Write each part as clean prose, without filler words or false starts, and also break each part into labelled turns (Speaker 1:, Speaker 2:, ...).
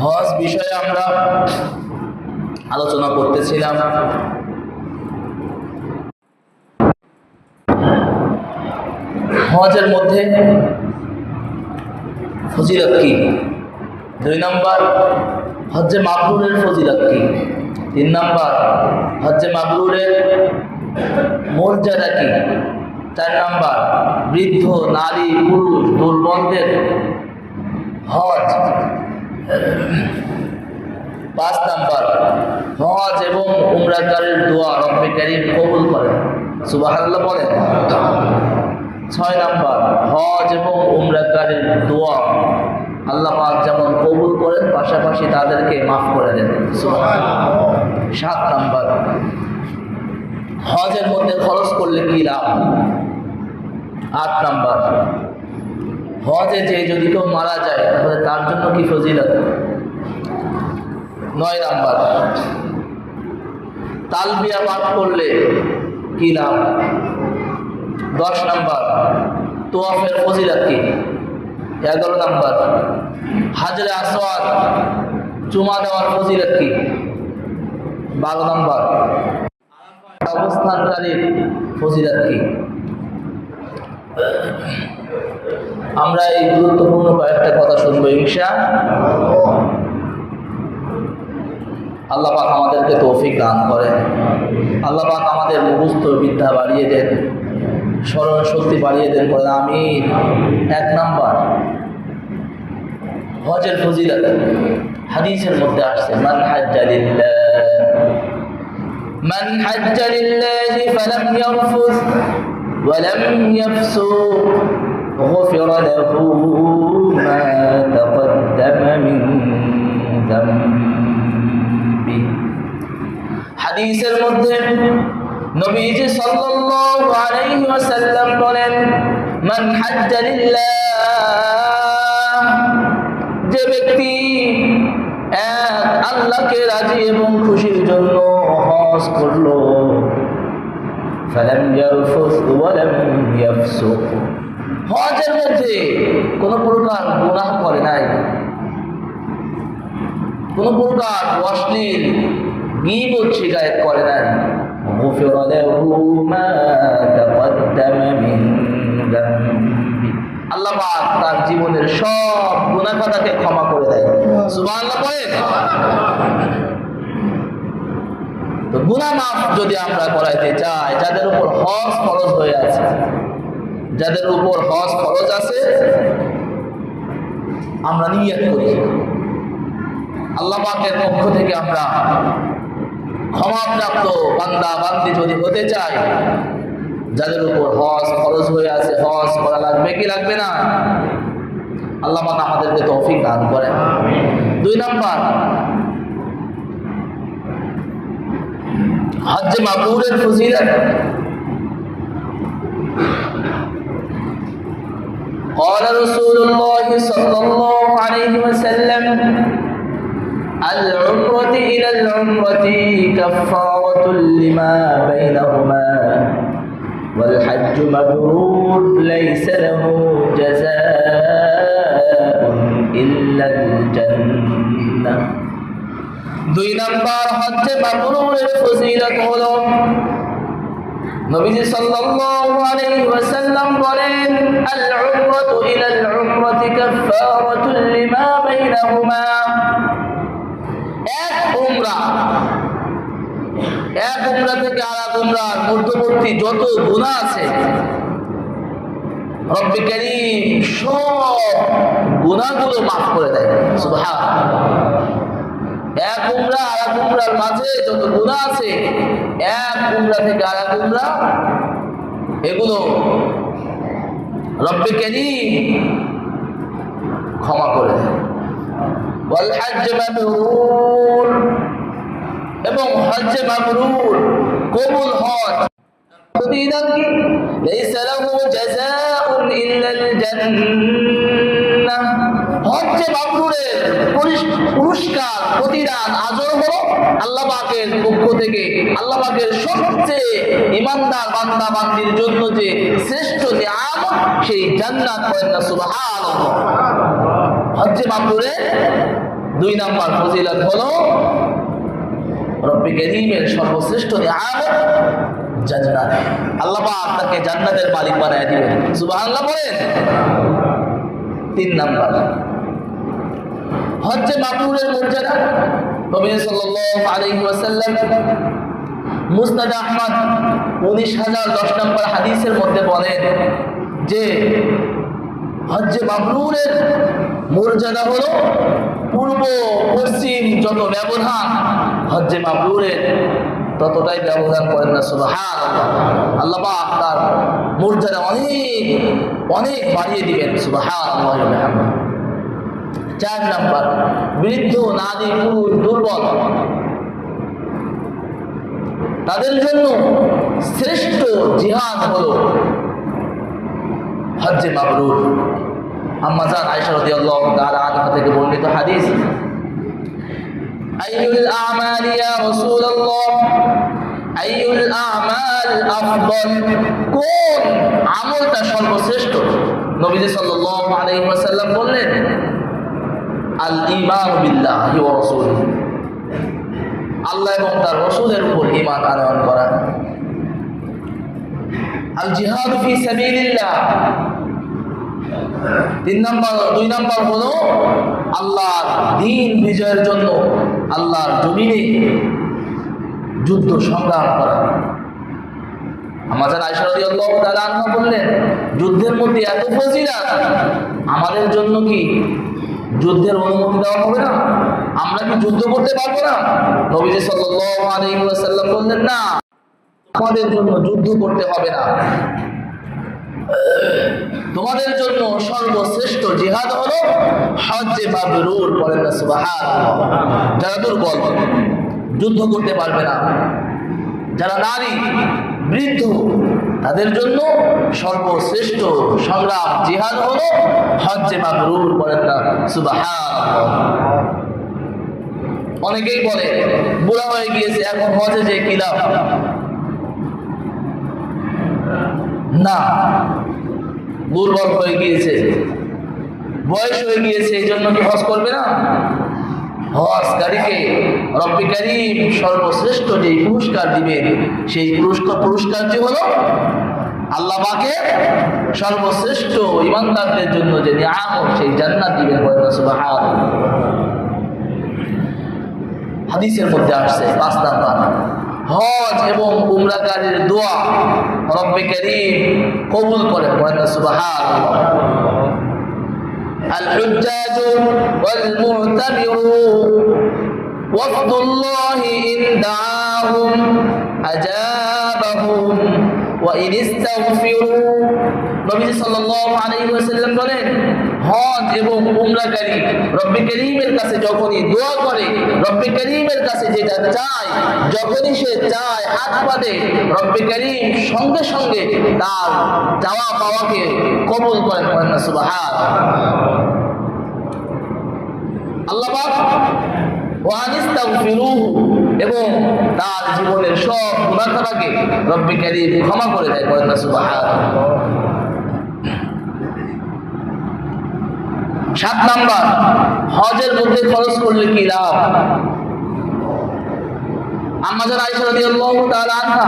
Speaker 1: হজ বিষয়ে আমরা আলোচনা করতেছিলাম। হজের মধ্যে ফজিলত কি? 2 নম্বর, হজ্জে মাবরুরের ফজিলত কি? 3 নম্বর, হজ্জে মাবরুরের মর্যাদা কি? 4 নম্বর, বৃদ্ধ, নারী, পুরুষ, দুর্বলদের হজ। 5 নম্বর, হজ এবং উমরাকারীর দোয়া রব্বে কারীম কবুল করেন, সুবহানাল্লাহ বলেন। 6 নম্বর, হজ এবং উমরাকারীর দোয়া আল্লাহ পাক যেমন কবুল করেন পাশাপাশি তাদেরকে মাফ করে দেন, সুবহানাল্লাহ। 7 নম্বর, হজের মধ্যে খরচ করলে কি লাভ? 8 নম্বর, হজে যে যদি কেউ মারা যায় তাহলে তার জন্য কি ফজিলত? 9 নম্বর, তালবিয়া পাঠ করলে কি লাভ? 10 নম্বর, তোয়াফের ফজিলত কি? 11 নম্বর, হাজরে আসওয়াদ চুমা দেওয়ার ফজিলত কি? 12 নম্বর, অবস্থানকারীর ফজিলত কি? আমরা এই গুরুত্বপূর্ণ কয়েকটা কথা শুনবো ইনশাআল্লাহ। আল্লাহ পাক আমাদেরকে তৌফিক দান করেন, আল্লাহ পাক আমাদের মুখস্থ বিদ্যা বাড়িয়ে দেন, স্মরণ শক্তি বাড়িয়ে দেন, বলেন আমিন। 1 নম্বর, হজের ফজিলত হাদিসের মধ্যে আসছে, মান হাজ্জা লিল্লাহি ফালাম ইয়ারফুস ওয়ালাম ইয়াফসুক গুফিরা লাহু মা তাকদ্দামা মিন যামবি। হাদিসের মধ্যে নবীজি সাল্লাল্লাহু আলাইহি ওয়াসাল্লাম বলেন, মান হাজ্জা লিল্লাহ, যে ব্যক্তি এক আল্লাহকে রাজি এবং খুশির জন্য হজ করলো, ফালাম ইয়ারফুস ওয়ালাম ইয়াফসুক, হজের মধ্যে কোনো প্রকার গুনাহ করে নাই, কোনো প্রকার অশ্লীল গীবত শিকায়ত করে নাই, গুফিরা লাহু মা তাকদ্দামা মিন যামবি, আল্লাহ পাক তার জীবনের সব গুনাহ খাতাকে ক্ষমা করে দেয়, সুবহানাল্লাহ বলেন। তো গুনাহ মাফ যদি আমরা করাইতে চাই, যাদের উপর হজ ফরজ হয়ে আছে, যাদের উপর হজ ফরজ আছে, আমরা নিয়ত করি আল্লাহ পাকের পক্ষ থেকে আমরা ক্ষমাপ্রাপ্ত বান্দা বান্দি যদি হতে চাই, যাদের উপর হজ ফরজ হয়ে আছে হজ করা লাগবে কি লাগবে না? আল্লাহ পাক আমাদেরকে তৌফিক দান করেন। 2 নম্বর, হজ্জে মাবরুরের ফজিলত। قال رسول الله صلى الله عليه وسلم العمرة إلى العمرة كفارة لما بينهما والحج مبرور ليس له جزاء إلا الجنة। 2 নম্বর, হজ্জে মাবরুরের ফজিলত হলো নবীজি সাল্লাল্লাহু আলাইহি ওয়াসাল্লাম বলেন, আল উমরাতু ইলা আল উমরাতি কাফফারাতুন লিমা বাইনাহুমা, এক উমরা থেকে আরেক উমরার মধ্যবর্তী যত গুনাহ আছে রব্বে কারীম সব গুনাহগুলো মাফ করে দেয়, সুবহানাল্লাহ। এক উমরা আরেক উমরার মাঝে যত গুনাহ আছে, এক উমরা থেকে আরেক উমরা, এগুলো রব্বে কারীম ক্ষমা করে দেয়। ওয়াল হজ্জ মাবরুর, এবং হজ্জে মাবরুর কবুল হজ প্রতিদান কি? লাইসা লাহু জাযাউন ইল্লাল জান্নাহ, হজ্জে মাবরুরের পুরস্কার প্রতিদান আজর হলো আল্লাহ পাকের পক্ষ থেকে, আল্লাহ পাকের সবচেয়ে ঈমানদার বান্দা বান্দির জন্য যে শ্রেষ্ঠ নিয়ামত, সেই জান্নাত। সুবহানাল্লাহ। হজ্জে মাবরুরের 2 নাম্বার ফজিলত হলো রব্বি কারীমের সর্বশ্রেষ্ঠ নিয়ামত জান্নাত। আল্লাহ পাক তাকে জান্নাতের মালিক বানায় দিবেন, সুবহানাল্লাহ বলেন। 3 নাম্বার হজ্জে মাবরুরের মর্যাদা। নবী সাল্লাল্লাহু আলাইহি ওয়াসাল্লাম মুসনাদ আহমদ 19010 নম্বর হাদিসের মধ্যে বলেন যে হজ্জে মাবরুরের মর্যাদা হলো পূর্ব পশ্চিম যত ব্যবধান হজ্জে মাবরুরের ততটাই ব্যবধান করেন না, সুবহানাল্লাহ। আল্লাহ পাক তার মর্যাদা অনেক অনেক বাড়িয়ে দিবেন, সুবহানাল্লাহ ওয়া বিহামদিহি। 4 নাম্বার বৃদ্ধ, নারী, পুরুষ, দুর্বল তাদের জন্য শ্রেষ্ঠ জিহাদ হলো হজ্জে মাবরুর। আম্মা জান আয়েশা রাদিয়াল্লাহু তাআলা আনহা থেকে বর্ণিত হাদিস, আইয়ুল আমালি ইয়া রাসূলুল্লাহ, আইয়ুল আমাল আফদল, কোন আমলটা সর্বশ্রেষ্ঠ? নবীজি সাল্লাল্লাহু আলাইহি ওয়াসাল্লাম বললেন, আল ঈমান বিল্লাহি ওয়া রাসূলিহি, আল্লাহ এবং তার রাসূলের উপর ঈমান আনয়ন করা। আল জিহাদ ফি সাবিলিল্লাহ, 2 নাম্বার হলো আল্লাহর দ্বীন বিজয়ের জন্য আল্লাহর জমিনে যুদ্ধ সংগ্রাম করা। আমাদের আয়েশা রাদিয়াল্লাহু তাআলা আনহা বললেন, যুদ্ধের মধ্যে এত ফজিলত, আমাদের জন্য কি যুদ্ধের অনুমতি দেওয়া হবে না? আমরা কি যুদ্ধ করতে পারবো না? নবীজি সাল্লাল্লাহু আলাইহি ওয়াসাল্লাম বললেন, না, তোমাদের জন্য যুদ্ধ করতে হবে না, তোমাদের জন্য সর্বশ্রেষ্ঠ জিহাদ হলো হজ্জে মাবরুর। বলেন না সুবহানাল্লাহ। যারা দুর্বল, যুদ্ধ করতে পারবে না, যারা নারী, বৃদ্ধ, তাদের জন্য সর্বশ্রেষ্ঠ সংগ্রাম জিহাদ হলো হজ্জে মাবরুর। বলেন না সুবহানাল্লাহ। অনেকেই বলে বুড়া হয়ে গিয়েছে, এখন হজে যে কি লাভ? না, দুর্বল হয়ে গিয়েছে, বয়স হয়ে গিয়েছে, এই জন্য কি হজ করবে না? হজকারীকে রব্বি কারীম সর্বশ্রেষ্ঠ যে পুরস্কার দিবেন, সেই পুরস্কারটি হলো আল্লাহ পাকের সর্বশ্রেষ্ঠ ঈমানদারদের জন্য যে নিয়ামত, সেই জান্নাত দিবেন। সুবহানাল্লাহ। হাদিসের মধ্যে আসছে 5 নাম্বার, হজ এবং উমরাকারীর দোয়া রব্বি কারীম কবুল করেন। সুবহানাল্লাহ। আল হুজ্জাজু ওয়াল মু'তামিরুন ওয়াফদুল্লাহি ইন দাআহুম আজাবাহুম ওয়া ইন ইস্তাগফিরু। নবী সাল্লাল্লাহু আলাইহি ওয়াসাল্লাম বলেন, হজ এবং উমরাকারী রব্বি কারীমের কাছে যখনই দোয়া করে, রব্বি কারীমের কাছে যেটা চায়, যখনই সে চায় হাত পাতে, রব্বি কারীম সঙ্গে সঙ্গে তার চাওয়া পাওয়াকে কবুল করেন। সুবহানাল্লাহ। আল্লাহ পাক ওয়া আনিস্তাগফিরুহু, এবং তার জীবনের সব গুনাহ খাতাকে রব্বি কারীম ক্ষমা করে দেয়। সুবহানাল্লাহ। 7 নাম্বার, হজের মধ্যে খরচ করলে কি লাভ? আম্মা জান আয়েশা রাদিয়াল্লাহু তাআলা আনহা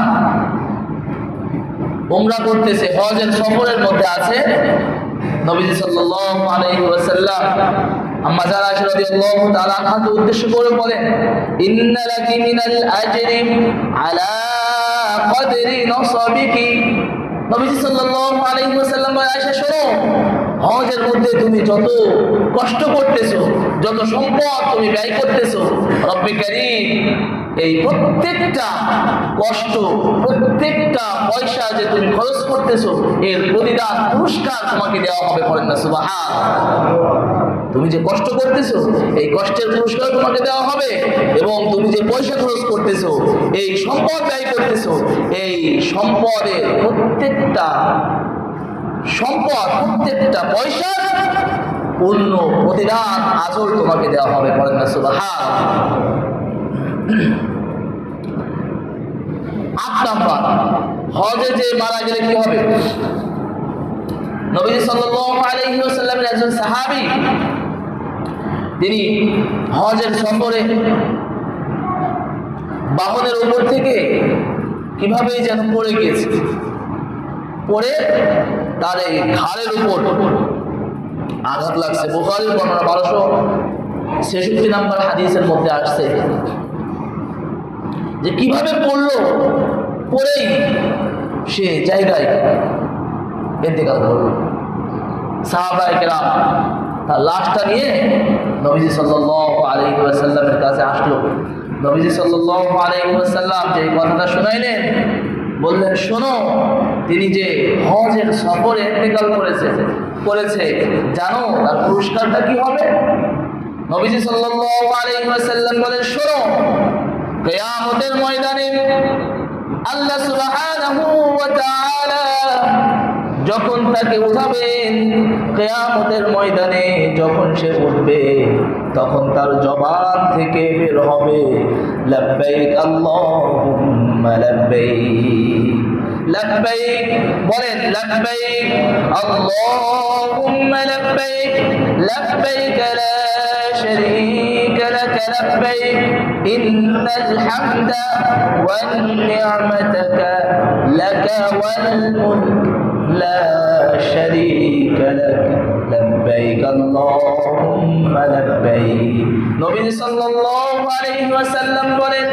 Speaker 1: উমরা করতেছে, হজের সফরের মধ্যে আছে। নবীজি সাল্লাল্লাহু আলাইহি ওয়াসাল্লাম আম্মা জান আয়েশা রাদিয়াল্লাহু তাআলা আনহাকে উদ্দেশ্য করে বলেন, ইন্না লাকি মিনাল আজরি আলা কদরি নসবিকি। নবীজি সাল্লাল্লাহু আলাইহি ওয়াসাল্লাম বলেন, আয়েশা শোনো, হজের মধ্যে তুমি যত কষ্ট করতেছো, যত সম্পদ তুমি ব্যয় করতেছো, রব্বি কারীম এই প্রত্যেকটা কষ্ট, প্রত্যেকটা পয়সা যে তুমি খরচ করতেছো, এর প্রতিদান পুরস্কার তোমাকে দেওয়া হবে। বলেন না সুবহানাল্লাহ। তুমি যে কষ্ট করতেছো, এই কষ্টের পুরস্কার তোমাকে দেওয়া হবে, এবং তুমি যে পয়সা খরচ করতেছো, এই সম্পদ ব্যয় করতেছো, এই সম্পদের প্রত্যেকটা পয়সার পূর্ণ প্রতিদান আজর তোমাকে দেওয়া হবে। বলেন না সুবহানাল্লাহ। 8 নাম্বার, হজে যে মারা গেলে কি হবে? নবী সাল্লাল্লাহু আলাইহি ওয়াসাল্লামের একজন সাহাবী তিনি হজের সফরে বাহনের উপর থেকে কিভাবে যেন পড়ে গিয়েছে, পড়ে তার এই ঘাড়ের উপর আঘাত লাগছে। বুখারীর বর্ণনা 1266 নম্বর হাদিসের মধ্যে আসছে যে কিভাবে পড়লো, পড়েই সে জায়গায় ইন্তেকাল করলো। সাহাবায়ে কেরাম তার লাশটা নিয়ে নবীজি সাল্লাল্লাহু আলাইহি ওয়াসাল্লামের কাছে আসলো। নবীজি সাল্লাল্লাহু আলাইহি ওয়াসাল্লাম যে কথাটা শোনাইলেন, বললেন, শোনো, তিনি যে হজের সফরে ইন্তেকাল করেছে জানো তার পুরস্কারটা কি হবে? নবীজি সাল্লাল্লাহু আলাইহি ওয়াসাল্লাম বলেন, শোনো, কিয়ামতের ময়দানে আল্লাহ সুবহানাহু ওয়া তাআলা যখন তাকে উঠাবেন, কিয়ামতের ময়দানে যখন সে উঠবে, তখন তার জবান থেকে বের হবে লাব্বাইক আল্লাহুম্মা লাব্বাইক। লাব্বাইক বলেন, লাব্বাইক আল্লাহুম্মা লাব্বাইক, লাব্বাইক লা শারীকা লাক লাব্বাইক, ইন্নাল হামদা ওয়ান নি'মাতাকা লাকা ওয়াল মুলক লা শারীকা লাক লাব্বাইক আল্লাহুম্মা লাব্বাইক। নবী সাল্লাল্লাহু আলাইহি ওয়াসাল্লাম বলেন,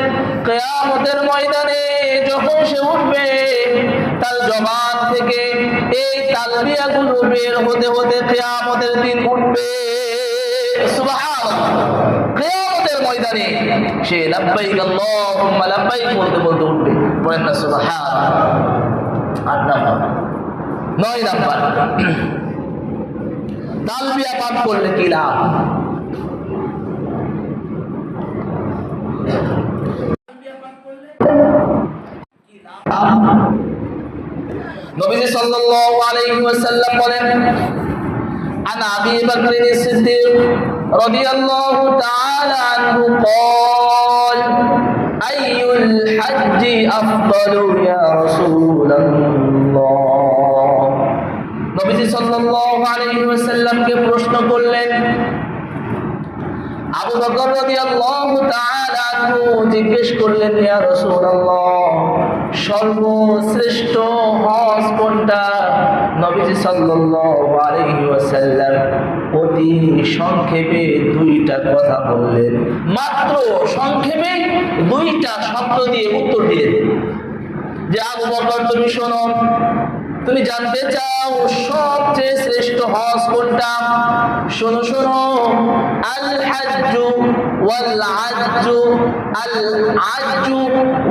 Speaker 1: কিয়ামতের ময়দানে যখন সে উঠবে, তার জবান থেকে এই তালবিয়াগুলো বের হতে হতে কিয়ামতের দিন উঠবে। সুবহানাল্লাহ। কিয়ামতের ময়দানে সে লাব্বাইক আল্লাহুম্মা লাব্বাইক বলতে বলতে উঠবে। বলেন না সুবহানাল্লাহ। 8 নাম্বার। 9 নাম্বার, তালবিয়া পাঠ করলে কি লাভ? নবীজি সাল্লাল্লাহু আলাইহি ওয়াসাল্লাম বলেন, عن أبي بكر الصديق رضي الله تعالى عنه قال أي الحج أفضل يا رسول الله। নবীজি সাল্লাল্লাহু আলাইহি ওয়াসাল্লামকে প্রশ্ন করলেন, আবু বকর রাদিয়াল্লাহু তাআলা আনহু জিজ্ঞেস করলেন, ইয়া রাসূলুল্লাহ, সর্বশ্রেষ্ঠ হজ কোনটা? নবীজি সাল্লাল্লাহু আলাইহি ওয়াসাল্লাম অতি সংক্ষেপে 2টা কথা বললেন। মাত্র সংক্ষেপে 2টা শব্দ দিয়ে উত্তর দিলেন যে, আবু বকর, তুমি শোনো, তুমি জানতে চাও সবচেয়ে শ্রেষ্ঠ হজ কোনটা? শোনো শোনো, আল হাজ্জু ওয়াল আজ্জু, আল আজ্জু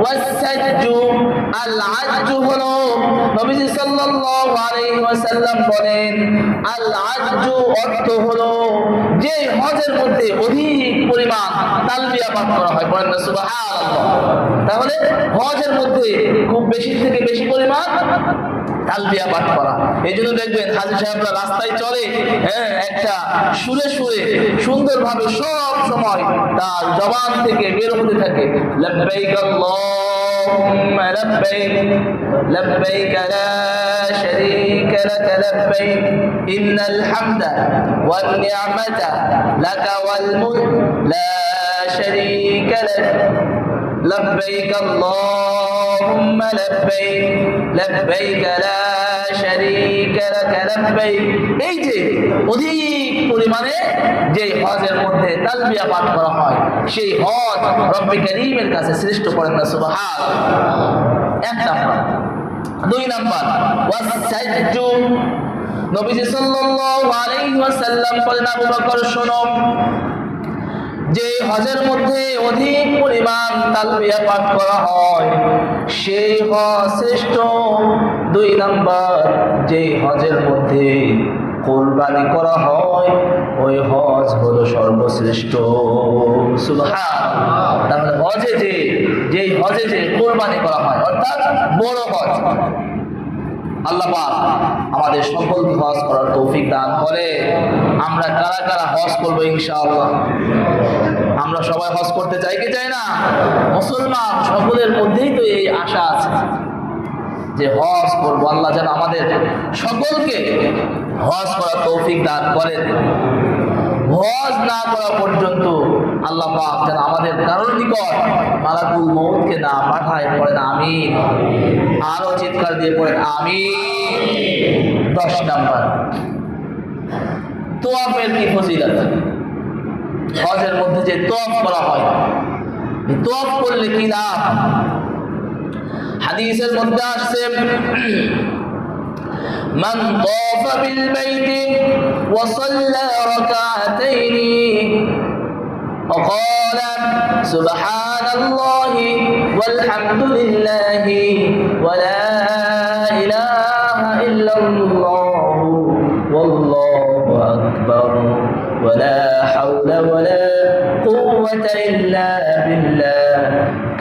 Speaker 1: ওয়াস সাজ্জু। আল আজ্জু হলো, নবীজি সাল্লাল্লাহু আলাইহি ওয়াসাল্লাম বলেন, আল আজ্জু অর্থ হলো যে হজের মধ্যে অধিক পরিমাণ তালবিয়া পাঠ করা হয়। বলেন না সুবহানাল্লাহ। তাহলে হজের মধ্যে খুব বেশি থেকে বেশি পরিমাণ তালবিয়া পাঠ করা। এই জন্য দেখবেন হাজী সাহেবরা রাস্তায় চলে, একটা সুরে সুরে সুন্দরভাবে সব সময় তার জবান থেকে বের হতে থাকে, লাব্বাইক আল্লাহুম্মা লাব্বাইক, লাব্বাইক লা শারীকা লাক লাব্বাইক, ইন্নাল হামদা ওয়ান নি'মাতা লাকা ওয়াল মুলক লা শারীকা লাক, লাব্বাইক আল্লাহুম্মা লাব্বাইক, লাব্বাইক লা শারীকা লাক লাব্বাইক। এই যে অধিক পরিমাণে যে হজের মধ্যে তালবিয়া পাঠ করা হয়, সেই হজ রব্বে কারীমের কাছে শ্রেষ্ঠ। করেন না সুবহানাল্লাহ। 1 নাম্বার। 2 নাম্বার, ওয়াস সাজ্জু। নবীজি সাল্লাল্লাহু আলাইহি ওয়াসাল্লাম বলেন, আবু বকর শোনো, যে হজের মধ্যে অধিক পরিমাণ তালবিয়া পাঠ করা হয় সেই হজ শ্রেষ্ঠ। 2 নাম্বার, যে হজের মধ্যে কুরবানি করা হয় ওই হজ হলো সর্বশ্রেষ্ঠ। সুবহানাল্লাহ। তাহলে হজে যেই হজে যে কুরবানি করা হয়, অর্থাৎ বড় হজ, আল্লাহ পাক আমাদের সকলকে হজ করার তৌফিক দান করে। আমরা কারা কারা হজ করবো ইনশাআল্লাহ? আমরা সবাই হজ করতে চাই কি চাই না? মুসলমান সকলের মধ্যেই তো এই আশা আছে যে হজ করবো। আল্লাহ যেন আমাদের সকলকে হজ করার তৌফিক দান করেন। হজ না করা পর্যন্ত আল্লাহ পাক যেন আমাদের কারোর নিকট মালাকুল মউতকে না পাঠায়। পড়েন আমিন। আরো চিৎকার দিয়ে পড়েন আমিন। 10 নাম্বার, তোয়াফের কি ফজিলত। হজের মধ্যে যে তোয়াফ করা হয়, এই তোয়াফ করলে কি লাভ? হাদিসের মধ্যে আসছে من طاف بالبيت وصلى ركعتين وقال سبحان الله والحمد لله ولا إله إلا الله والله أكبر ولا حول ولا قوة إلا بالله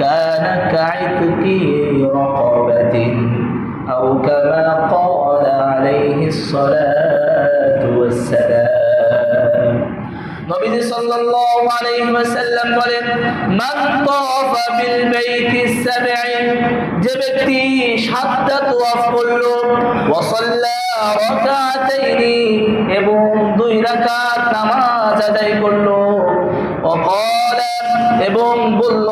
Speaker 1: كان كعتق رقبة أو كما قال عليه الصلاة والسلام। নবীজি সাল্লাল্লাহু আলাইহি ওয়াসাল্লাম বলেন, মান তাওয়াফা বিল বাইতিস সাবঈ, যে ব্যক্তি 7টা তাওয়াফ করলো, ওয়া সাল্লা রাকাতাইনি, এবং 2 রাকাত নামাজ আদায় করলো, ওয়া ক্বালা, এবং বলল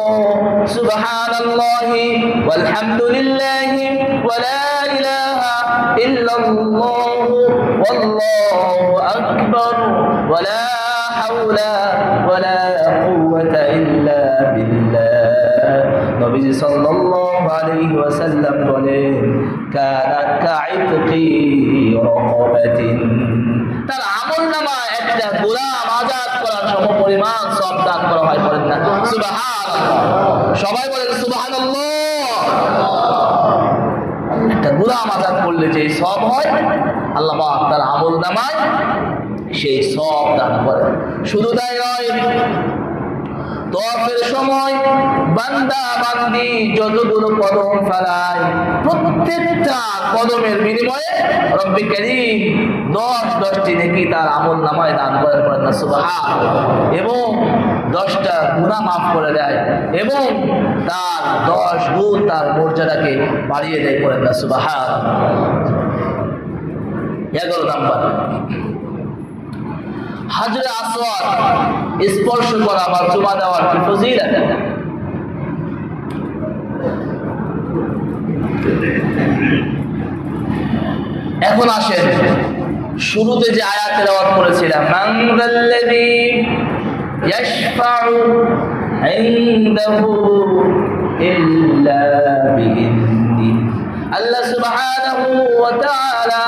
Speaker 1: সুবহানাল্লাহি ওয়াল হামদুলিল্লাহি ওয়া লা ইলাহা ইল্লাল্লাহু ওয়াল্লাহু আকবার ওয়া লা হাওলা ওয়া লা কুওয়াতা ইল্লা বিল্লাহ। নবীজি সাল্লাল্লাহু আলাইহি ওয়াসাল্লাম বলেন, কানা কাইতকি রাকাবাতিন, তার আমলনামায় একটা গোলাম আযাদ করার সমপরিমাণ সওয়াব দান করা হয়। বলেন না সুবহানাল্লাহ। সবাই বলেন সুবহানাল্লাহ। একটা গোলাম আযাদ করলে যে সওয়াব হয়, আল্লাহ পাক তার আমলনামায় সেই সওয়াব দান করেন। শুধু তাই নয়, তাওয়াফের সময় বান্দা বান্দি যতগুলো কদম ফেলায়, প্রত্যেকটা কদমের বিনিময়ে রব্বে কারীম 10টি নেকি তার আমলনামায় দান করেন। পড়েন না সুবহানাল্লাহ। এবং 10টা গুনাহ মাফ করে দেয়, এবং তার 10 গুণ তার মর্যাদাকে বাড়িয়ে দেয়। পড়েন না সুবহানাল্লাহ। 11 নাম্বার, হাজরে আসওয়াদ স্পর্শ করা বা চুমা দেওয়ার কি ফজিলত। এখন আসেন, শুরুতে যে আয়াত তেলাওয়াত করেছিলাম, মান যাল্লাযী ইয়াশফাউ ইনদাহু ইল্লা বিইذনিহি, আল্লাহ সুবহানাহু ওয়া তাআলা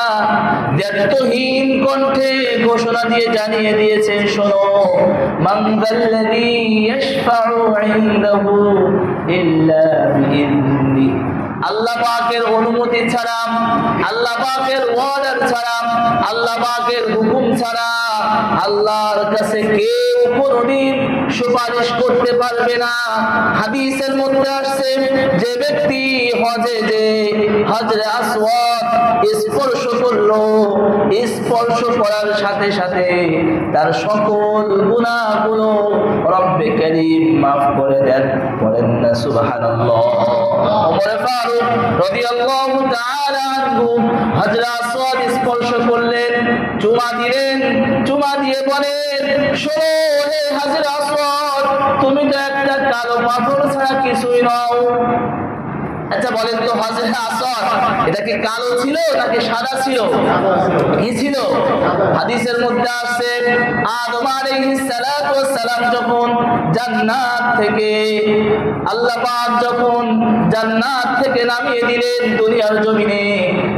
Speaker 1: দ্ব্যর্থহীন কণ্ঠে ঘোষণা দিয়ে জানিয়ে দিয়েছেন, শোনো, মান যাল্লাযী ইয়াশফাউ ইনদাহু ইল্লা বিইذনিহি, আল্লাহ পাকের অনুমতি ছাড়া, আল্লাহ পাকের অর্ডার ছাড়া, আল্লাহ পাকের হুকুম ছাড়া আল্লাহর কাছে কেউ কোনদিন সুপারিশ করতে পারবে না। হাদিসের মধ্যে আসছে, যে ব্যক্তি হজে যে হজরে আসওয়াদ স্পর্শ করলো, স্পর্শ করার সাথে সাথে তার সকল গুনাহগুলো রব্বে কারীম মাফ করে দেন। বলেন না সুবহানাল্লাহ। ওমর ফারুক রাদিয়াল্লাহু তাআলা আনহু হজরে আসওয়াদ স্পর্শ করলেন, চুমা দিলেন, চুমা দিয়ে বলেন, শোনো হে হজরে আসওয়াদ, তুমি তো একটা কালো পাথর ছাড়া কিছুই নও। আচ্ছা বলেন তো, হজরে আসওয়াদ এটা কি কালো ছিল নাকি সাদা ছিল? কি ছিল? হাদিসের মধ্যে আছে, আদম আলাইহিস সালাতু ওয়াস সালাম যখন জান্নাত থেকে, আল্লাহ পাক যখন জান্নাত থেকে নামিয়ে দিলেন দুনিয়ার জমিনে,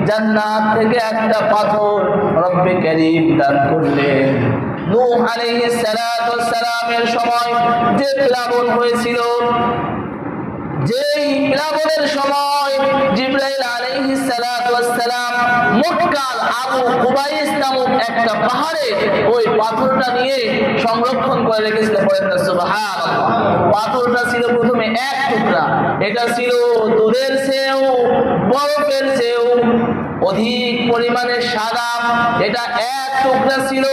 Speaker 1: জান্নাত থেকে একটা পাথর রব্বে কারীম দান করলেন। নূহ আলাইহিস সালাতু ওয়াস সালামের সময় যে প্লাবন হয়েছিল, যেই প্লাবনের সময় জিবরাইল আলাইহিস সালাতু ওয়াস সালাম মক্কার আবু কুবাইস নামক একটা পাহাড়ে ওই পাথরটা নিয়ে সংরক্ষণ করে রেখেছিলেন। বলেন না সুবহানাল্লাহ। পাথরটা ছিল প্রথমে এক টুকরা, এটা ছিল দুধের চেয়েও, বরফের চেয়েও অধিক পরিমাণে সাদা। এটা এক টুকরা ছিল,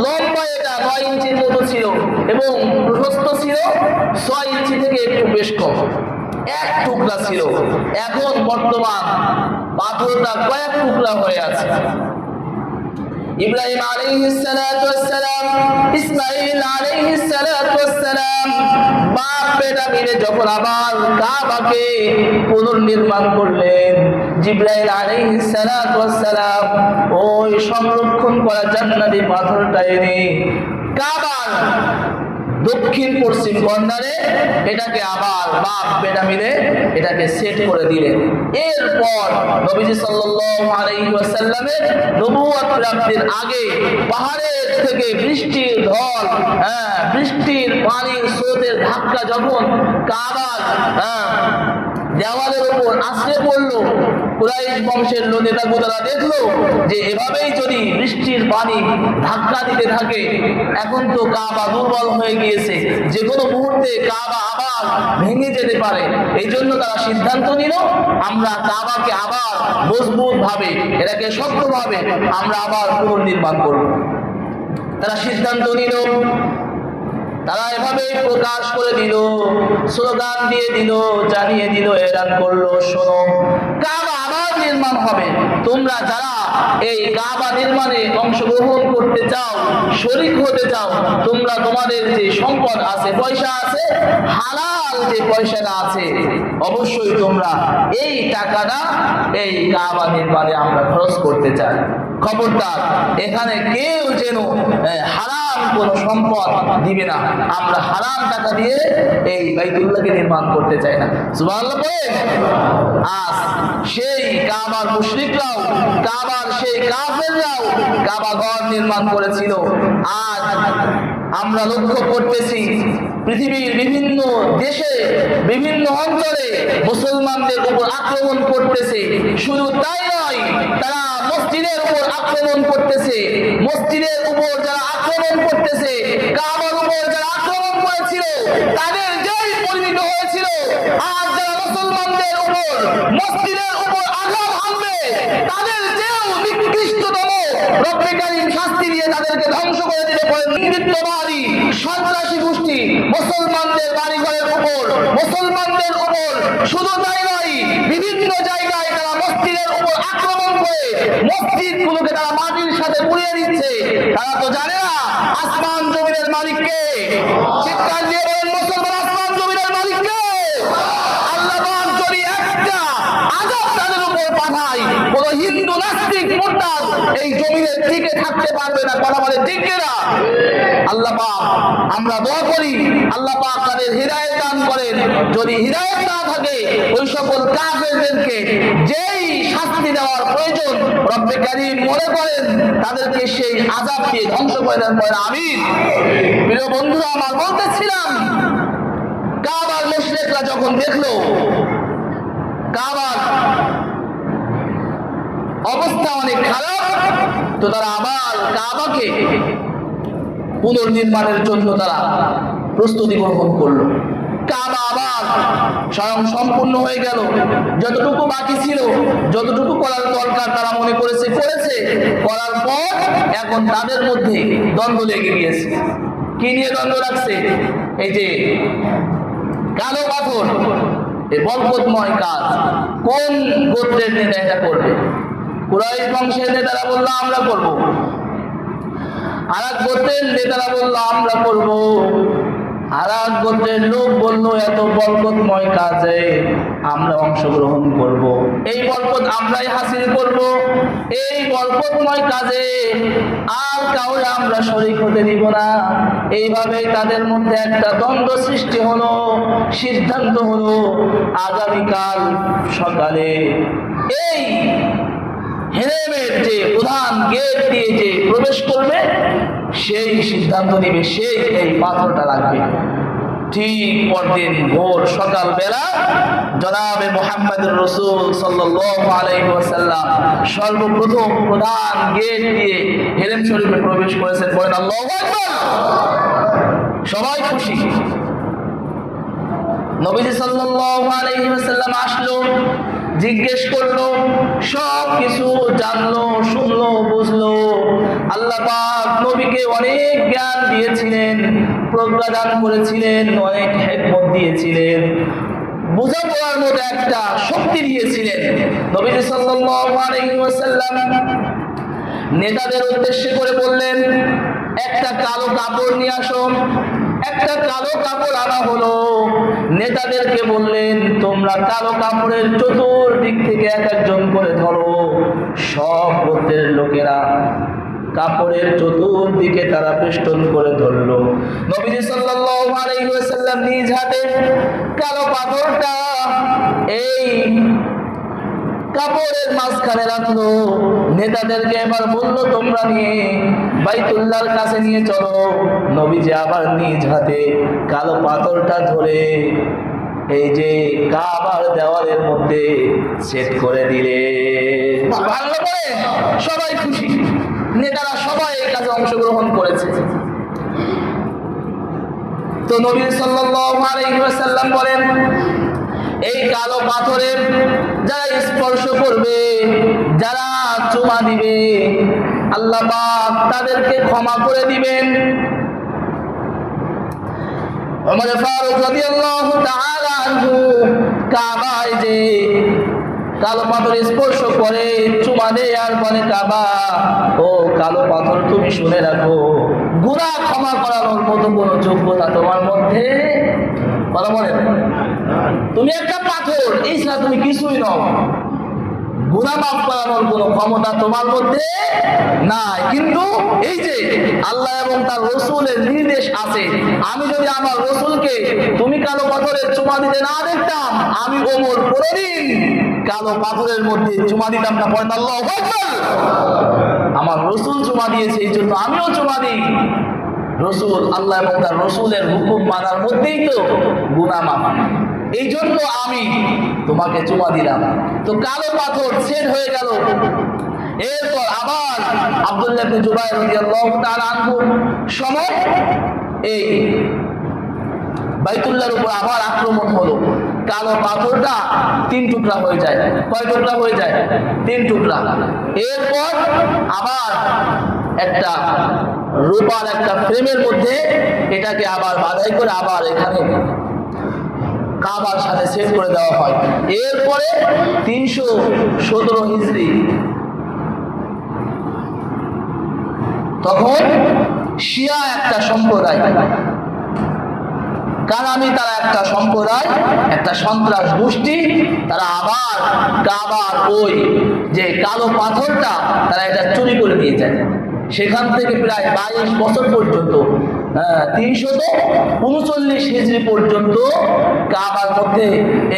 Speaker 1: লম্বা এটা 9 ইঞ্চির মতো ছিল, এবং প্রশস্ত ছিল 6 ইঞ্চি থেকে একটু বেশ কম। এক টুকরা ছিল। এখন বর্তমান পাথরটা কয়েক টুকরা হয়ে আছে। ইব্রাহিম আলাইহিস সালাতু ওয়াস সালাম, ইসমাঈল আলাইহিস সালাতু ওয়াস সালাম বাপ বেটা মিলে যখন আবার কাবাকে পুনর্নির্মাণ করলেন, জিবরাইল আলাইহিস সালাতু ওয়াস সালাম ওই সংরক্ষণ করা জান্নাতি পাথরটা এনে কাবার দক্ষিণ পশ্চিম কর্নারে এটাকে আবার বাপ বেটা মিলে এটাকে সেট করে দিলেন। এরপর নবীজি সাল্লাল্লাহু আলাইহি ওয়াসাল্লামের নবুয়ত প্রাপ্তির আগে পাহাড়ের থেকে বৃষ্টির ঢল, বৃষ্টির পানির স্রোতের ধাক্কা যখন কাবার দেওয়ালের উপর আছড়ে পড়লো, কুরাইশ বংশের নেতা দেখলো যে এভাবেই যদি বৃষ্টির পানি ধাক্কা দিতে থাকে, এখন তো কাবা দুর্বল হয়ে গিয়েছে, যে কোনো মুহূর্তে কাবা আবার ভেঙে যেতে পারে। এই জন্য তারা সিদ্ধান্ত নিল, আমরা কাবাকে আবার মজবুত ভাবে, এটাকে শক্তভাবে আমরা আবার পুনর্নির্মাণ করব। তারা সিদ্ধান্ত নিল, তারা এভাবে প্রকাশ করে দিল, স্লোগান দিয়ে দিল, জানিয়ে দিল, এলান করলো, শোনো, কাবা আবার নির্মাণ হবে, তোমরা যারা এই কাবা নির্মাণে অংশগ্রহণ করতে চাও, শরীক হতে চাও, তোমরা তোমাদের যে সম্পদ আছে, পয়সা আছে, হালাল যে পয়সাটা আছে, অবশ্যই তোমরা এই টাকাটা এই কাবা নির্মাণে আমরা খরচ করতে চাই। খবরদার এখানে কেউ যেন হারাম কোন সম্পদ দিবে না, আমরা হারাম টাকা দিয়ে এই বাইতুল্লাহকে নির্মাণ করতে চাই না। সুবহানাল্লাহ বলেন। আজ সেই কাবার মুশরিকরাও, কাবার সেই কাফেররাও কাবা ঘর নির্মাণ করেছিল। আজ আমরা লক্ষ্য করতেছি পৃথিবীর বিভিন্ন দেশে, বিভিন্ন অঞ্চলে মুসলমানদের উপর আক্রমণ করতেছে। শুধু তাই নয়, তারা মসজিদের উপর আক্রমণ করতেছে। মসজিদের উপর যারা আক্রমণ করতেছে, কাবার উপর যারা আক্রমণ করেছিল, তাদের যেই পরিণত হয়েছিল, আর যারা মুসলমানদের উপর, মসজিদের উপর আঘাত হানবে, তাদের যেও নিকৃষ্টতম রব্বে কারীম শাস্তি দিয়ে তাদেরকে ধ্বংস করে দিতে পারেন। হিন্দুত্ববাদী সন্ত্রাসী গোষ্ঠী মুসলমানদের বাড়িঘরের উপর, মুসলমানদের উপর, শুধু তাই নয়, বিভিন্ন জায়গায় তারা মসজিদের উপর আক্রমণ করে মসজিদ গুলোকে তারা মাটির সাথে পুড়িয়ে দিচ্ছে। তারা তো জানে না আসমান জমিনের মালিক কে। চিৎকার দিয়ে বলেন মুসলমান, আসমান জমিনের মালিক কে? আল্লাহ পাক যদি একটা আযাব তাদের উপর পাঠায়, কোন হিন্দু নাস্তিক মুরতাদ এই জমিনে টিকে থাকতে পারবে না। কথা বলে ঠিক কিনা? আল্লাহ পাক, আমরা দোয়া করি আল্লাহ পাক তাদের হিদায়াত দান করেন। যদি হিদায়াত না থাকে, ওই সকল কাফেরদেরকে যেই শাস্তি দেওয়ার প্রয়োজন রব্বে কারীম মনে করেন, তাদেরকে সেই আযাব দিয়ে ধ্বংস করে দেন। আমিন। প্রিয় বন্ধুরা, আমার বলতেছিলাম, কাবার মুশরিকরা যখন দেখলো কাবার অবস্থা অনেক খারাপ, তো তারা আবার কাবাকে পুনর্নির্মাণের জন্য তারা প্রস্তুতি গ্রহণ করলো। কাবা আবার স্বয়ং সম্পূর্ণ হয়ে গেল। যতটুকু বাকি ছিল, যতটুকু করার দরকার তারা মনে করেছে করেছে। করার পর এখন তাদের মধ্যে দ্বন্দ্ব লেগে গিয়েছে। কি নিয়ে দ্বন্দ্ব রাখছে? এই যে কালো পাথর, এই বরকতময় কাজ কোন গোত্রের নেতা এটা করবে? কুরাইশ বংশের নেতারা বললো আমরা করব, আর এক গোত্রের নেতারা বললো আমরা করব, আর এক গোত্রের লোক বললো এত বরকতময় কাজে আমরা অংশগ্রহণ করব, এই বরকত আমরাই হাসিল করব, এই বরকতময় কাজে আর কাউকে আমরা শরীক হতে দিব না। এইভাবেই তাদের মধ্যে একটা দ্বন্দ্ব সৃষ্টি হলো। সিদ্ধান্ত হলো আগামীকাল সকালে এই হেরেমের যে প্রধান গেট দিয়ে যে প্রবেশ করবে, সেই সিদ্ধান্ত নিবে, সেই এই পাথরটা লাগবে। ঠিক পরদিন ভোর সকালবেলা জনাবে মুহাম্মদুর রাসূল সাল্লাল্লাহু আলাইহি ওয়াসাল্লাম সর্বপ্রথম প্রধান গেট দিয়ে হেরেম শরীফে প্রবেশ করেছেন। বলেন আল্লাহু আকবার। সবাই খুশি। নবীজি সাল্লাল্লাহু আলাইহি ওয়াসাল্লাম আসলো, জিজ্ঞেস করলো, সব কিছু জানলো, শুনলো, বুঝলো। আল্লাহ পাক নবীকে অনেক জ্ঞান দিয়েছিলেন, প্রজ্ঞা দান করেছিলেন, অনেক হিকমত দিয়েছিলেন, বোঝাপড়ার মতো একটা শক্তি দিয়েছিলেন। নবী সাল্লাল্লাহু আলাইহি ওয়াসাল্লাম নেতাদের উদ্দেশ্যে করে বললেন, একটা কালো কাপড় নিয়ে আসো। একটা কালো কাপড় আনা হলো। নেতাদেরকে বললেন, তোমরা কালো কাপড়ের চতুর্দিক থেকে এক একজন করে ধরো। সব গোত্রের লোকেরা কাপড়ের চতুর্দিকে তারা পিস্টন করে ধরলো। নবীজি সাল্লাল্লাহু আলাইহি ওয়াসাল্লাম নিজ হাতে কালো পাথরটা এই কাপড়ের মাঝখানে রাখলো। নেতাদেরকে এবার বললো, তোমরা নিয়ে বাইতুল্লাহর কাছে নিয়ে চলো। নবীজি আবার নিজ হাতে কালো পাথরটা ধরে এই যে কাবার দেওয়ালের মধ্যে সেট করে দিলে। সুবহানাল্লাহ বলে সবাই খুশি, নেতারা সবাই এই কাজে অংশগ্রহণ করেছে। তো নবী সাল্লাল্লাহু আলাইহি ওয়াসাল্লাম বলেন, এই কালো পাথরের যারা স্পর্শ করবে, যারা চুমা দিবে, আল্লাহ পাক তাদেরকে ক্ষমা করে দিবেন। ওমর ফারুক রাদিয়াল্লাহু তাআলা আনহু কাবায় যে কালো পাথর স্পর্শ করে চুমা দেয় আর বলে, কাবা ও কালো পাথর, তুমি শুনে রাখো, গুনাহ ক্ষমা করানোর মতো কোনো যোগ্যতা তোমার মধ্যে কথা বলেন, তুমি একটা পাথর, এই ছাড়া তুমি কিছুই নও। গুনাহ মাফ করানোর কোনো ক্ষমতা তোমার মধ্যে নাই। কিন্তু এই যে আল্লাহ এবং তার রাসূলের নির্দেশ আছে, আমি যদি আমার রাসূলকে তুমি কালো পাথরের চুমা দিতে না দেখতাম, আমি ওমর কোনদিন কালো পাথরের মধ্যে চুমা দিতাম না। পড়েন আল্লাহু আকবার। আমার রাসূল চুমা দিয়েছে, এই জন্য আমিও চুমা দিই। রাসূল, আল্লাহ এবং তার রাসূলের হুকুম মানার মধ্যেই তো গুনাহ মাফ, এই জন্য আমি তোমাকে চুমা দিলাম। তো কালো পাথর সেট হয়ে গেল। এরপর আবার আব্দুল্লাহ ইবনে জুবাইর রাদিয়াল্লাহু তাআলা আনহু সময় এই বাইতুল্লাহর উপর আবার আক্রমণ হলো। কালো পাথরটা 3 টুকরা হয়ে যায়। কয় টুকরা হয়ে যায়? 3 টুকরা। এরপর আবার একটা রূপার একটা ফ্রেমের মধ্যে এটাকে আবার বাঁধাই করে আবার এখানে কাবার সাথে সেট করে দেওয়া হয়। এরপরে 317 হিজরি তখন শিয়া একটা সম্প্রদায়, কারামি তারা একটা সম্প্রদায়, একটা সন্ত্রাস গোষ্ঠী, তারা আবার কাবার ওই যে কালো পাথরটা তারা এটা চুরি করে নিয়ে যায়। সেখান থেকে প্রায় 22 বছর পর্যন্ত 339 হিজরি পর্যন্ত কাবার মধ্যে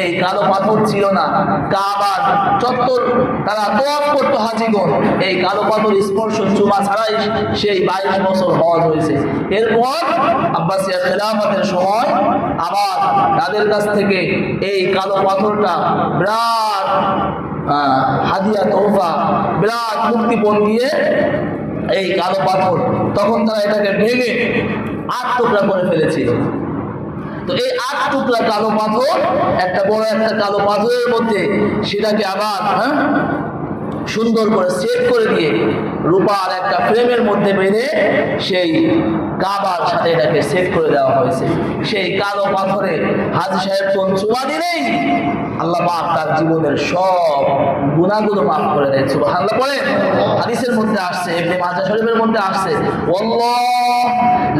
Speaker 1: এই কালো পাথর ছিল না। কাবার চত্বর তারা তওয়াফ করত হাজীগণ, এই কালো পাথর স্পর্শ চুমা ছাড়াই সেই 22 বছর হজ হয়েছে। এরপর আব্বাসিয়া খেলাফতের সময় আবার তাদের কাছ থেকে এই কালো পাথরটা বিরাট হাদিয়া তোহফা, বিরাট মুক্তিপণ দিয়ে এই কালো পাথর তখন তারা এটাকে ভেঙে 8 টুকরা করে ফেলেছিল। তো এই 8 টুকরা কালো পাথর একটা বড় একটা কালো পাথরের মধ্যে সেটাকে আবার সুন্দর করে সেট করে দিয়ে রূপার একটা ফ্রেমের মধ্যে বেঁধে সেই কাবার সাথে এটাকে সেট করে দেওয়া হয়েছে। সেই কালো পাথরে হাজী সাহেব কোন চুমা দিলেই আল্লাহ পাক তার জীবনের সব গুনাহগুলো মাফ করে দেয়। সুবহানাল্লাহ বলেন। হাদিসের মধ্যে আসছে, ইবনে মাজাহ শরীফের মধ্যে আসছে, ওয়াল্লাহ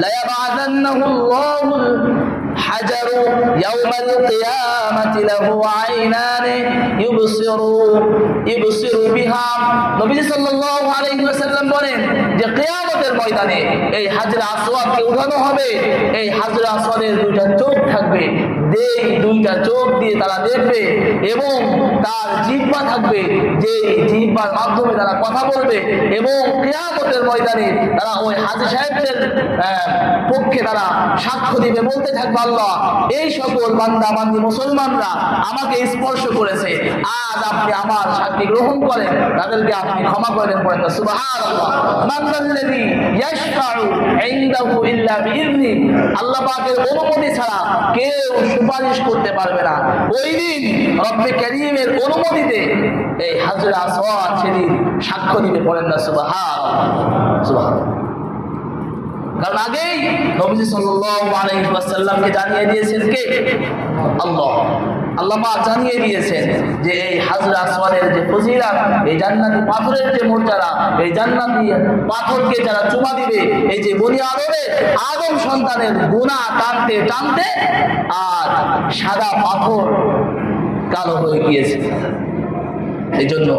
Speaker 1: লা ইয়াবআদান্নাহু আল্লাহুল হাজারু ইয়াউমাল কিয়ামাতি লাহু আইনানি ইবসিরু বিহা। নবী সাল্লাল্লাহু আলাইহি ওয়াসাল্লাম বলেন যে কিয়ামতের ময়দানে এই হাজরে আসওয়াদকে উঠানো হবে। এই হাজরে আসওয়াদের 2টা চোখ থাকবে, এই 2টা চোখ দিয়ে তারা দেখবে এবং তার জিহ্বা থাকবে, যে জিহ্বার মাধ্যমে তারা কথা বলবে এবং কিয়ামতের ময়দানে তারা ওই হাজী সাহেবদের পক্ষে তারা সাক্ষ্য দিবে, বলতে থাকবে, আল্লাহ এই সকল বান্দা বান্দি মুসলমানরা আমাকে স্পর্শ করেছে, আজ আপনি আমার সাক্ষী গ্রহণ করেন, তাদেরকে আপনি ক্ষমা করে দেন। পড়েন সুবহানাল্লাহ। মানযাল্লাযী ইয়াশফাউ ইনদাহু ইল্লা বিইذনি। আল্লাহ পাকের অনুমতি ছাড়া কেউ সুপারিশ করতে পারবে না। ওই দিন রব্বে কারীমের অনুমতিতে এই হাজরে আসওয়াদ সেদিন সাক্ষ্য দিতে। পড়েন না সুবহানাল্লাহ। সুবহানাল্লাহ। কারণ আগেই নবীজি সাল্লাল্লাহু আলাইহি ওয়াসাল্লামকে জানিয়ে দিয়েছেন কে? আল্লাহ। আল্লাহ পাক জানিয়ে দিয়েছেন যে এই হাজর আসওয়াদের যে ফজিলত, এই জান্নাতি পাথরের যে মর্যাদা, এই জান্নাতি পাথরকে যারা চুমা দিবে, এই যে বনি আদম সন্তানের গুনাহ টানতে টানতে আর সাদা পাথর কালো হয়ে গিয়েছে। এই জন্য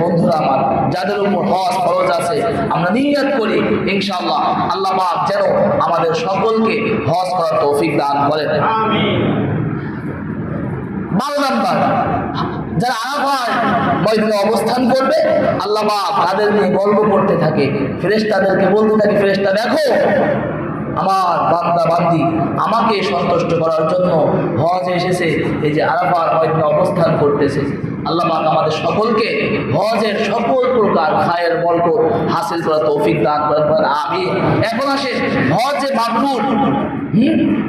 Speaker 1: বন্ধুরা আমার, যাদের উপর হজ ফরজ আছে, আমরা নিয়ত করি ইনশাআল্লাহ আল্লাহ পাক যেন আমাদের সকলকে হজ করার তৌফিক দান করেন। আমিন। 12 নাম্বার, যারা আরাফার ময়দানে অবস্থান করবে, আল্লাহ পাক তাদের নিয়ে গর্ব করতে থাকে, ফেরেশতাদেরকে বলতে থাকে, ফেরেশতা দেখো আমার বান্দা বান্দি আমাকে সন্তুষ্ট করার জন্য হজে এসেছে, এই যে আরাফার ময়দানে অবস্থান করতেছে। আল্লাহ পাক আমাদের সকলকে হজের সকল প্রকার খায়ের বরকত হাসিল করার তৌফিক দান করেন। আমিন। এখন আসে হজ যে মাবরুর,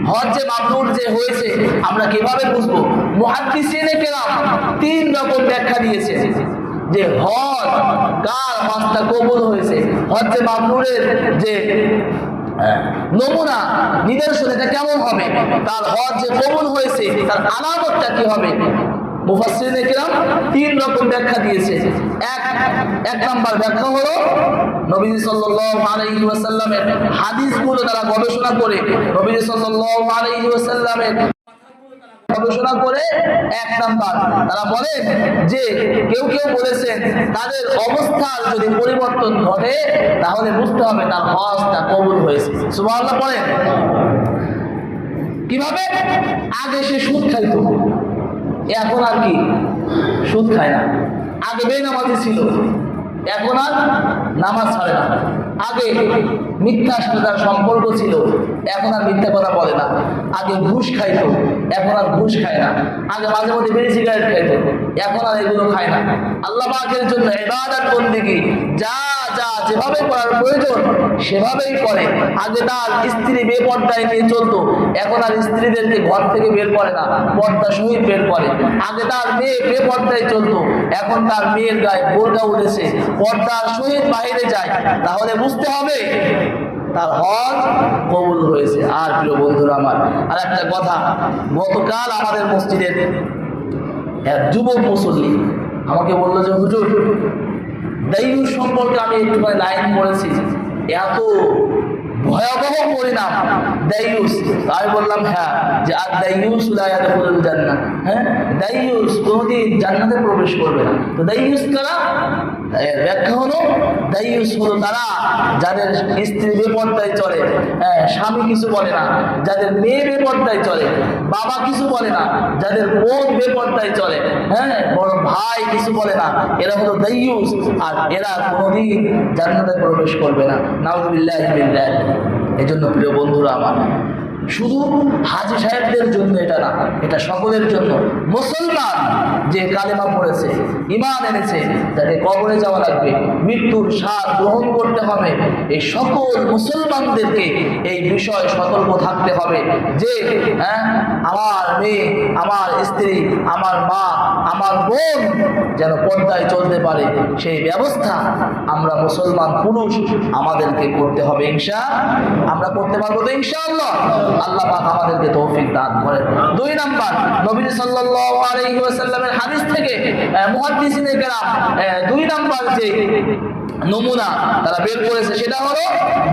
Speaker 1: হজ যে মাবরুর যে হয়েছে আমরা কিভাবে বুঝবো? মুহাদ্দিসিনে কেরাম 3 রকম ব্যাখ্যা দিয়েছে যে হজ কার হজটা কবুল হয়েছে, হজ যে মাবরুরের যে নমুনা নিদর্শন এটা কেমন হবে, তার হজ যে কবুল হয়েছে তার আলামতটা কি হবে। মুফাসসিরিনে কেরাম 3 রকম ব্যাখ্যা দিয়েছে। এক নাম্বার ব্যাখ্যা হলো নবীজি সাল্লাল্লাহু আলাইহি ওয়াসাল্লামের হাদিসগুলো তারা গবেষণা করে, নবীজি সাল্লাল্লাহু আলাইহি ওয়াসাল্লামের গবেষণা করে 1 নাম্বার তারা বলেন যে কেউ বলেছেন তাদের অবস্থার যদি পরিবর্তন ঘটে তাহলে বুঝতে হবে তার হজটা কবুল হয়েছে। সুবহানাল্লাহ বলেন। কিভাবে? আগে সে সুদ খাইতো, এখন আর কি সুদ খায় না। আগে বেনামাজি ছিল, এখন আর নামাজ ছাড়ে না। আগে মিথ্যার সাথে তার সম্পর্ক ছিল, এখন আর মিথ্যা কথা বলে না। আগে ঘুষ খাইতো, এখন আর ঘুষ খায় না। আগে মাঝে মধ্যে বিড়ি সিগারেট খাইতো, এখন আর এগুলো খায় না। আল্লাহ পাকের জন্য ইবাদত বন্দেগী যা যেভাবে করার প্রয়োজন সেভাবেই করে। আগে তার স্ত্রী বেপর্দায় নিয়ে চলতো, এখন আর স্ত্রীদেরকে ঘর থেকে বের করে না, পর্দা সহিত বের করে। আগে তার মেয়ে বেপর্দায় চলতো, এখন তার মেয়ের গায়ে বোরকা উঠেছে, পর্দার সহিত বাইরে যায়। তাহলে বুঝতে হবে তার হজ কবুল হয়েছে। আর প্রিয় বন্ধুরা আমার, আর একটা কথা, গতকাল আমাদের মসজিদের এক যুবক মুসল্লি আমাকে বললো যে হুজুর দায়ুস সম্পর্কে আমি একটু লাইন পড়েছি, এত ভয়াবহ পরিণাম দায়ুস। আমি বললাম হ্যাঁ, যে আর দায়ুস লা ইয়াদখুলুল জান্নাহ, হ্যাঁ দায়ুস কোনদিন জান্নাতে প্রবেশ করবে না। তো দায়ুস কারা? ব্যাখ্যা হলো দায়ুস হলো তারা যাদের স্ত্রী বেপর্দায় চলে, স্বামী কিছু বলে না, যাদের মেয়ে বেপর্দায় চলে, বাবা কিছু বলে না, যাদের বোন বেপর্দায় চলে, বড় ভাই কিছু বলে না, এরা হলো দায়ুস। আর এরা কোনোদিন জান্নাতে প্রবেশ করবে না। নাউযুবিল্লাহি মিন যালিক। এজন্য প্রিয় বন্ধুরা আমার, শুধু হাজী সাহেবদের জন্য এটা না, এটা সকলের জন্য। মুসলমান যে কালেমা পড়েছে, ঈমান এনেছে, তাকে কবরে যাওয়া লাগবে, মৃত্যুর স্বাদ গ্রহণ করতে হবে, এই সকল মুসলমানদেরকে এই বিষয়ে সতর্ক থাকতে হবে যে আমার মেয়ে, আমার স্ত্রী, আমার মা, আমার বোন যেন পর্দায় চলতে পারে, সেই ব্যবস্থা আমরা মুসলমান পুরুষ আমাদেরকে করতে হবে। আমরা করতে পারবো তো ইনশাআল্লাহ। আল্লাহ পাক আমাদেরকে তৌফিক দান করেন। 2 নাম্বার, নবী সাল্লাল্লাহু আলাইহি ওয়াসাল্লামের হাদিস থেকে মুহাদ্দিসিনে কেরাম 2 নাম্বার যে নমুনা তারা বের করেছে সেটা হলো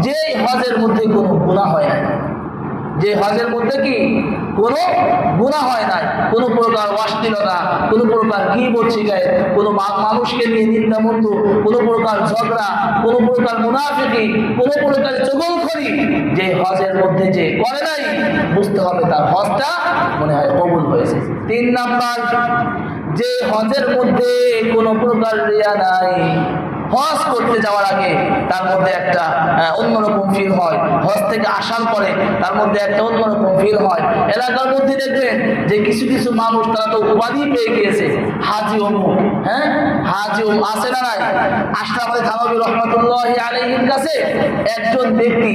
Speaker 1: যে হজের মধ্যে কোনো গুনাহ হয় না, যে হজের মধ্যে কি কোনো গুনাহ হয় নাই, কোনো প্রকার অশ্লীলতা, কোনো প্রকার গীবত শিকায়ত, কোনো মানুষকে নিয়ে নিন্দামন্দ, কোনো প্রকার ঝগড়া, কোনো প্রকার মুনাফিকি, কোনো প্রকার চগলখড়ি যে হজের মধ্যে যে করে নাই, বুঝতে হবে তার হজটা মনে হয় কবুল হয়েছে। 3 নাম্বার, যে হজের মধ্যে কোনো প্রকার রিয়া নাই, হজ করতে যাওয়ার আগে তার মধ্যে একটা অন্যরকম ফিল হয়, হজ থেকে আসার পরে তার মধ্যে একটা অন্যরকম ফিল হয়। এলাকার মধ্যে দেখবেন যে কিছু কিছু মানুষ তারা তো উপাধি পেয়ে গিয়েছে, হাজি অমুক, হাজি আছে না নাই? আশরাফ আলী থানভী রহমাতুল্লাহি আলাইহির কাছে একজন ব্যক্তি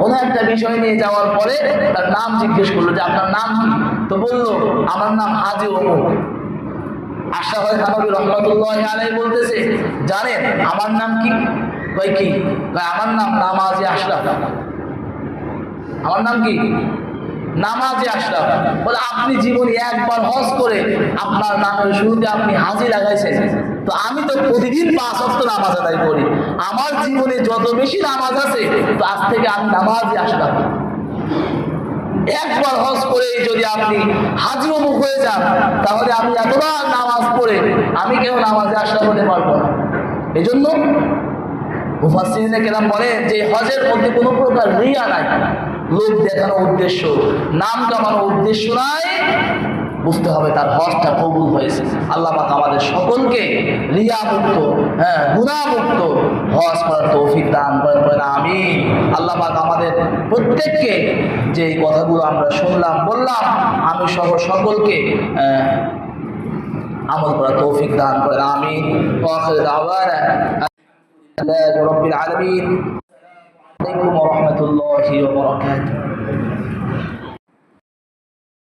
Speaker 1: কোনো একটা বিষয় নিয়ে যাওয়ার পরে তার নাম জিজ্ঞেস করলো যে আপনার নাম কি? তো বললো আমার নাম হাজি অমুক। আশরাফ আলী থানভী রহমাতুল্লাহি আলাইহি বলতেছে জানেন আমার নাম কি? কই কি? আমার নাম নামাজি আশরাফ। আমার নাম কি? নামাজে আশরাফ। বলে আপনি জীবনে একবার হজ করে আপনার নামের শুরুতে আপনি হাজি লাগাইছেন, তো আমি তো প্রতিদিন 5 ওয়াক্ত নামাজ আদায় করি, আমার জীবনে যত বেশি নামাজ আছে, তো আজ থেকে আমি নামাজে আশরাফ। একবার হজ করে যদি আপনি হাজি মুখ হয়ে যান, তাহলে আমি এতবার নামাজ পড়ে আমি কেউ নামাজে আশরাফ হতে পারবো না। এই জন্য মুফাসসিরিনে কেরাম বলেন যে হজের মধ্যে কোনো প্রকার রিয়া নাই, লোক দেখানো উদ্দেশ্য, নাম কামানো উদ্দেশ্য নাই। বুঝতে হবে তার হজটা কবুল হয়েছে। আল্লাহ পাক আমাদের সকলকে রিয়া মুক্ত, গুনাহ মুক্ত হজ করার তৌফিক দান করেন, আমিন। আল্লাহ পাক আমাদের প্রত্যেককে যে কথাগুলো আমরা শুনলাম বললাম, আমি সহ সকলকে আমল করার তৌফিক দান করেন, আমিন। ওয়া আখিরু দাওয়ানা আলহামদুলিল্লাহি রাব্বিল আলামিন। আসসালামু আলাইকুম ওয়া রাহমাতুল্লাহি ওয়া বারাকাতুহু।